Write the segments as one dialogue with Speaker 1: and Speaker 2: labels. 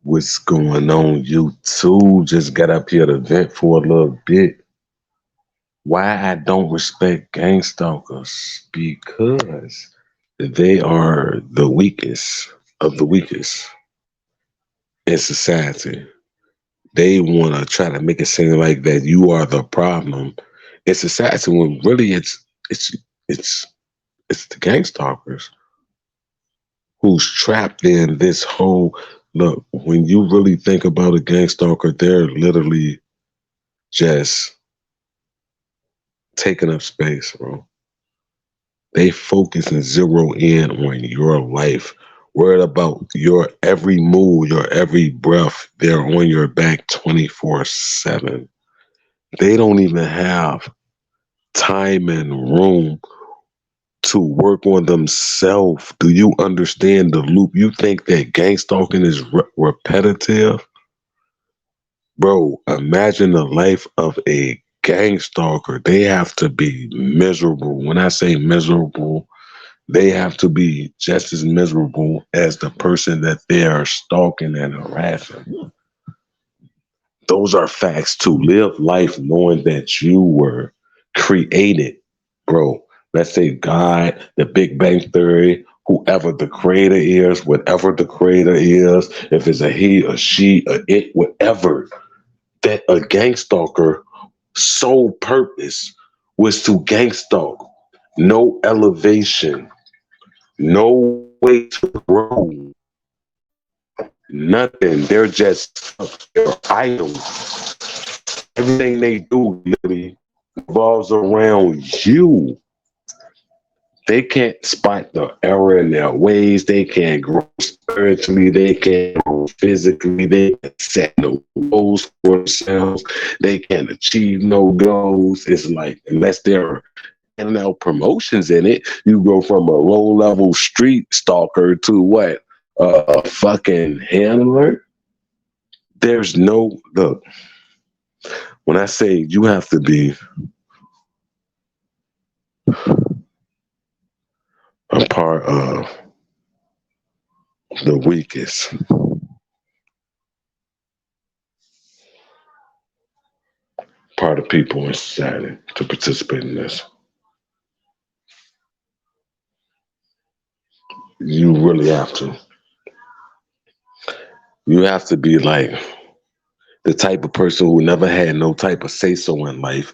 Speaker 1: What's going on, YouTube? Just got up here to vent for a little bit. Why I don't respect gang stalkers? Because they are the weakest of the weakest in society. They want to try to make it seem like that you are the problem in society when really it's it's it's the gang stalkers who's trapped in this whole look. When you really think about a gang stalker, they're literally just taking up space, bro. They focus and zero in on your life, worried about your every move, your every breath. They're on your back 24/7. They don't even have time and room to work on themselves. Do you understand the loop? You think that gang stalking is repetitive? Bro, imagine the life of a gang stalker. They have to be miserable. When I say miserable, they have to be just as miserable as the person that they are stalking and harassing. Those are facts to live life knowing that you were created, bro. Let's say God, the Big Bang Theory, whoever the creator is, whatever the creator is, if it's a he, a she, a it, whatever, that a gang stalker sole purpose was to gang stalk. No elevation, no way to grow, nothing. They're just they're idols. Everything they do literally revolves around you. They can't spot the error in their ways. They can't grow spiritually. They can't grow physically. They can't set no goals for themselves. They can't achieve no goals. It's like, unless they're handing out promotions in it, you go from a low level street stalker to what? A fucking handler? There's no, look, when I say you have to be a part of the weakest part of people in society to participate in this. You really have to. You have to be like the type of person who never had no type of say so in life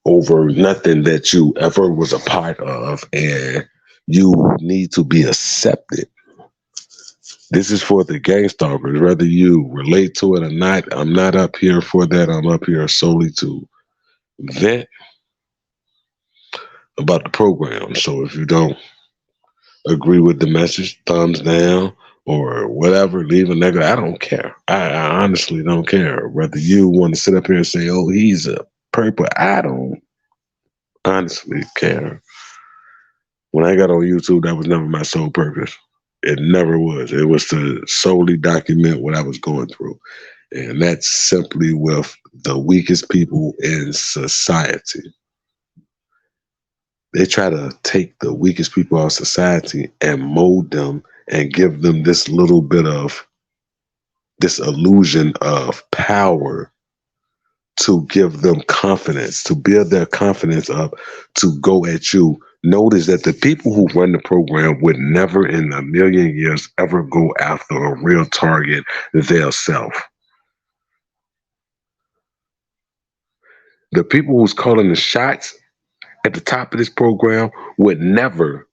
Speaker 1: over nothing that you ever was a part of, and you need to be accepted. This is for the gang stalkers, whether you relate to it or not. I'm not up here for that. I'm up here solely to vent about the program. So if you don't agree with the message, thumbs down or whatever, leave a negative. I don't care. I honestly don't care. Whether you want to sit up here and say, oh, he's a purple, I don't honestly care. When I got on YouTube, that was never my sole purpose. It never was. It was to solely document what I was going through. And that's simply with the weakest people in society. They try to take the weakest people of society and mold them and give them this little bit of this illusion of power to give them confidence, to build their confidence up, to go at you. Notice that the people who run the program would never in a million years ever go after a real target themselves. The people who's calling the shots at the top of this program would never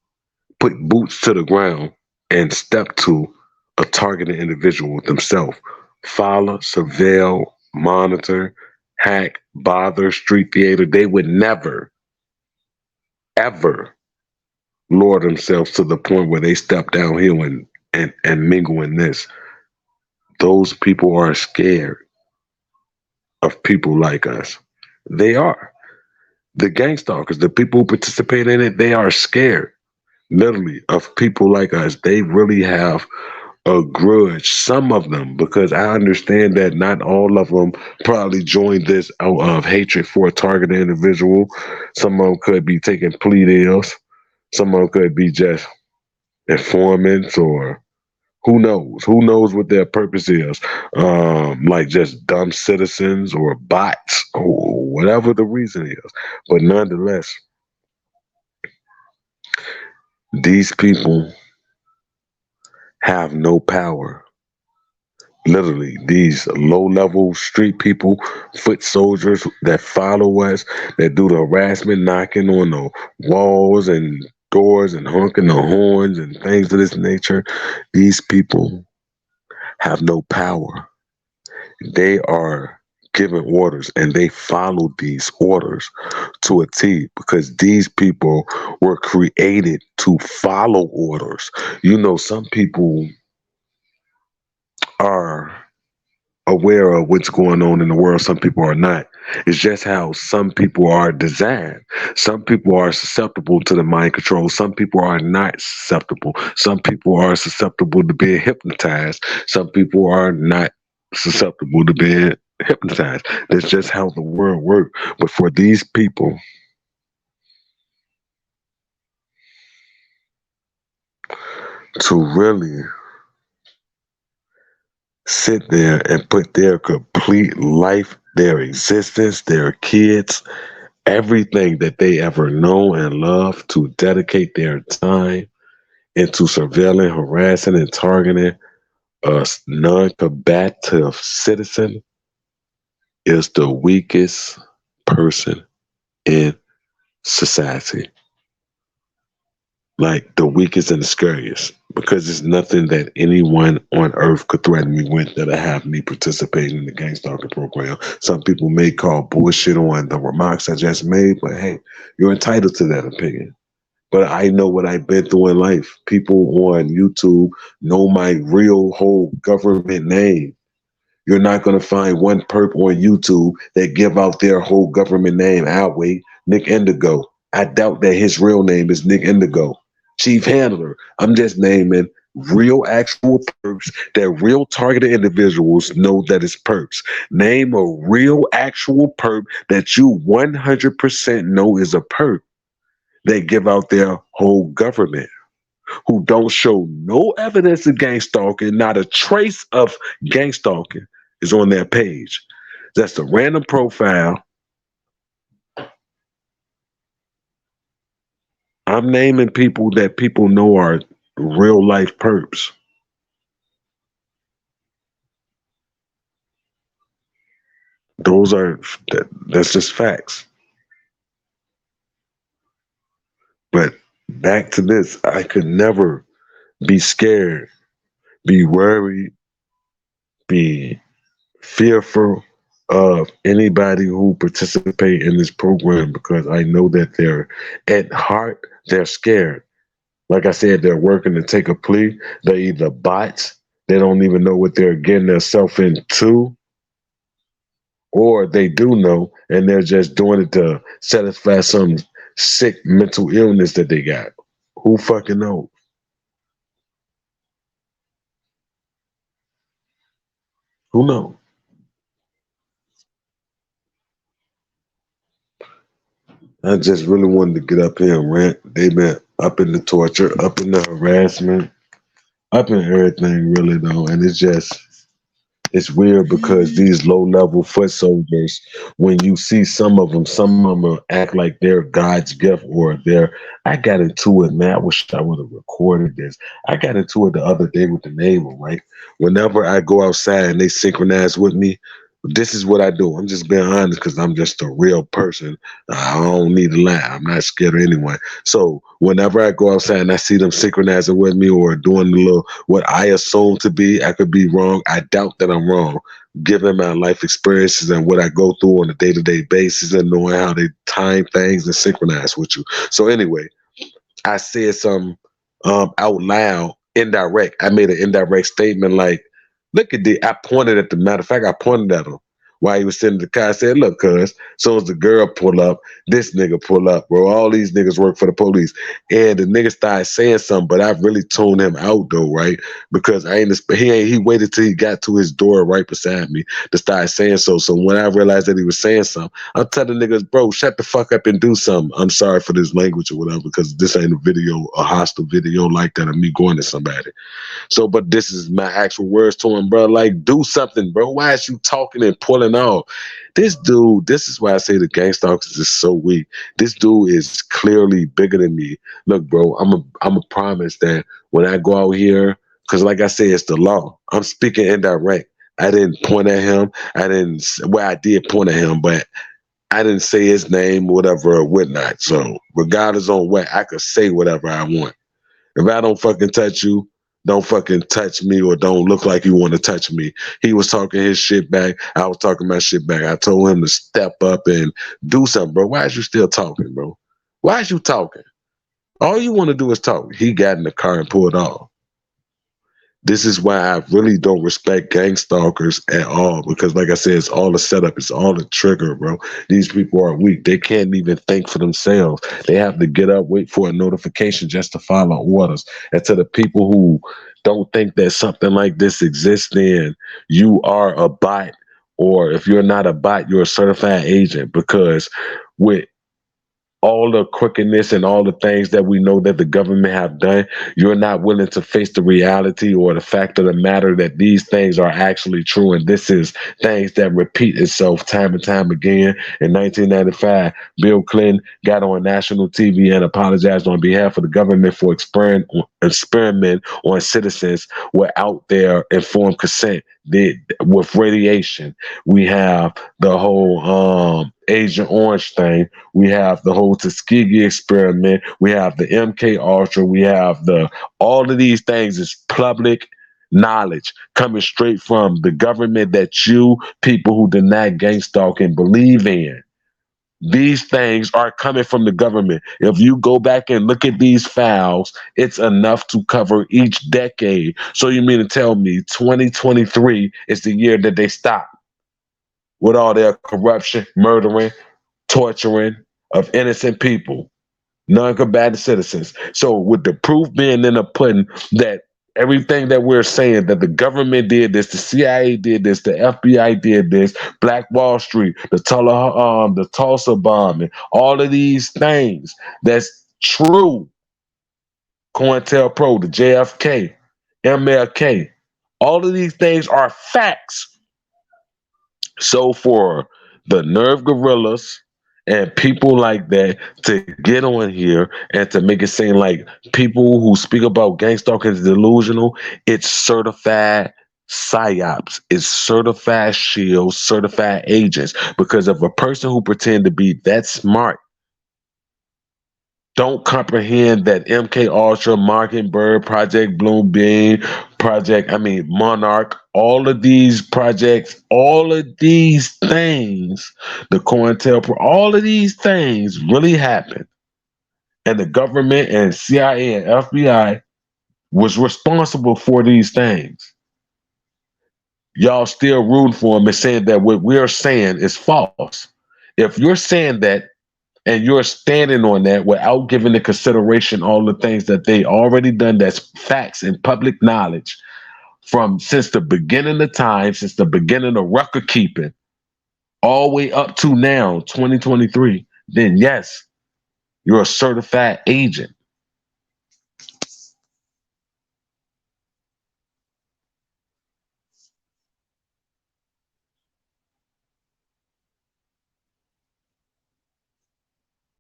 Speaker 1: put boots to the ground and step to a targeted individual themselves. Follow, surveil, monitor, hack, bother, street theater. They would never, ever lower themselves to the point where they step downhill and mingle in this. Those people are scared of people like us. They are. The gang stalkers, the people who participate in it, they are scared, literally, of people like us. They really have a grudge, some of them, because I understand that not all of them probably joined this out of hatred for a targeted individual. Some of them could be taking plea deals. Some of them could be just informants or Who knows? Who knows what their purpose is? Like just dumb citizens or bots or whatever the reason is. But nonetheless, these people have no power. Literally, these low level street people, foot soldiers that follow us, that do the harassment, knocking on the walls and doors and honking the horns and things of this nature, these people have no power. They are given orders and they follow these orders to a T because these people were created to follow orders. You know, some people are aware of what's going on in the world. Some people are not. It's just how some people are designed. Some people are susceptible to the mind control. Some people are not susceptible. Some people are susceptible to being hypnotized. Some people are not susceptible to being hypnotized. That's just how the world works. But for these people to really sit there and put their complete life, their existence, their kids, everything that they ever know and love to dedicate their time into surveilling, harassing, and targeting a non-combative citizen is the weakest person in society. Like the weakest and the scariest. Because it's nothing that anyone on earth could threaten me with that I have me participating in the gang stalking program. Some people may call bullshit on the remarks I just made, but hey, you're entitled to that opinion. But I know what I've been through in life. People on YouTube know my real whole government name. You're not going to find one perp on YouTube that give out their whole government name. Outway Nick Indigo. I doubt that his real name is Nick Indigo. Chief Handler. I'm just naming real actual perps that real targeted individuals know that it's perps. Name a real actual perp that you 100% know is a perp. They give out their whole government, who don't show no evidence of gang stalking, not a trace of gang stalking is on their page. That's a random profile. I'm naming people that people know are real life perps. Those are that's just facts. But back to this, I could never be scared, be worried, be fearful of anybody who participate in this program because I know that they're at heart, they're scared. Like I said, they're working to take a plea. They're either bots, they don't even know what they're getting themselves into, or they do know and they're just doing it to satisfy some sick mental illness that they got. Who fucking knows? Who knows? I just really wanted to get up here and rant. They've been up in the torture, up in the harassment, up in everything, really, though. And it's weird because these low level foot soldiers, when you see some of them act like they're God's gift or they're. I got into it, man. I wish I would have recorded this. I got into it the other day with the neighbor, right? Whenever I go outside and they synchronize with me, this is what I do. I'm just being honest because I'm just a real person. I don't need to lie. I'm not scared of anyone. So whenever I go outside and I see them synchronizing with me or doing the little what I assume to be, I could be wrong. I doubt that I'm wrong, given my life experiences and what I go through on a day-to-day basis and knowing how they time things and synchronize with you. So anyway, I said something out loud, indirect. I made an indirect statement like, look at the, I pointed at the matter of fact, I pointed at him. while he was sitting in the car. I said, look, cuz, so as the girl pull up, this nigga pull up, bro. All these niggas work for the police. And the nigga started saying something, but I really toned him out though, right? Because he waited till he got to his door right beside me to start saying so. So when I realized that he was saying something, I'm telling niggas, bro, shut the fuck up and do something. I'm sorry for this language or whatever, because this ain't a hostile video like that of me going to somebody. So, but this is my actual words to him, bro. Like, do something, bro. Why is you talking and pulling off? This dude, this is why I say the Gang Stalkers is so weak. This dude is clearly bigger than me. Look, bro, I'm a promise that when I go out here, because like I said, it's the law. I'm speaking indirect. I didn't point at him. I did point at him, but I didn't say his name, whatever, or whatnot. So regardless on what, I could say whatever I want. If I don't fucking touch you, don't fucking touch me, or don't look like you want to touch me. He was talking his shit back. I was talking my shit back. I told him to step up and do something, bro. Why is you still talking, bro? Why is you talking? All you want to do is talk. He got in the car and pulled off. This is why I really don't respect gang stalkers at all, because like I said, it's all a setup. It's all a trigger, bro. These people are weak. They can't even think for themselves. They have to get up, wait for a notification just to follow orders. And to the people who don't think that something like this exists, then you are a bot. Or if you're not a bot, you're a certified agent, because with all the crookedness and all the things that we know that the government have done, you're not willing to face the reality or the fact of the matter that these things are actually true. And this is things that repeat itself time and time again. In 1995, Bill Clinton got on national TV and apologized on behalf of the government for experiment on citizens without their informed consent. With radiation, we have the whole Agent Orange thing. We have the whole Tuskegee experiment. We have the MK Ultra. We have all of these things is public knowledge coming straight from the government that you people who deny gang stalking believe in. These things are coming from the government. If you go back and look at these files, it's enough to cover each decade. So you mean to tell me 2023 is the year that they stop with all their corruption, murdering, torturing of innocent people, non-combatant citizens? So with the proof being in the pudding that everything that we're saying, that the government did this, the CIA did this, the FBI did this, Black Wall Street, the Tulsa bombing, all of these things, that's true. COINTELPRO, the JFK, MLK, all of these things are facts. So for the nerve gorillas and people like that to get on here and to make it seem like people who speak about gang stalking is delusional, it's certified psyops, it's certified shields, certified agents. Because if a person who pretend to be that smart don't comprehend that MK Ultra, Mockingbird, Project Bluebeam, Monarch, all of these projects, all of these things, the COINTELPRO, all of these things really happened. And the government and CIA and FBI was responsible for these things. Y'all still rooting for them and saying that what we're saying is false. If you're saying that and you're standing on that without giving the consideration all the things that they already done, that's facts and public knowledge from since the beginning of time, since the beginning of record keeping, all the way up to now, 2023, then yes, you're a certified agent.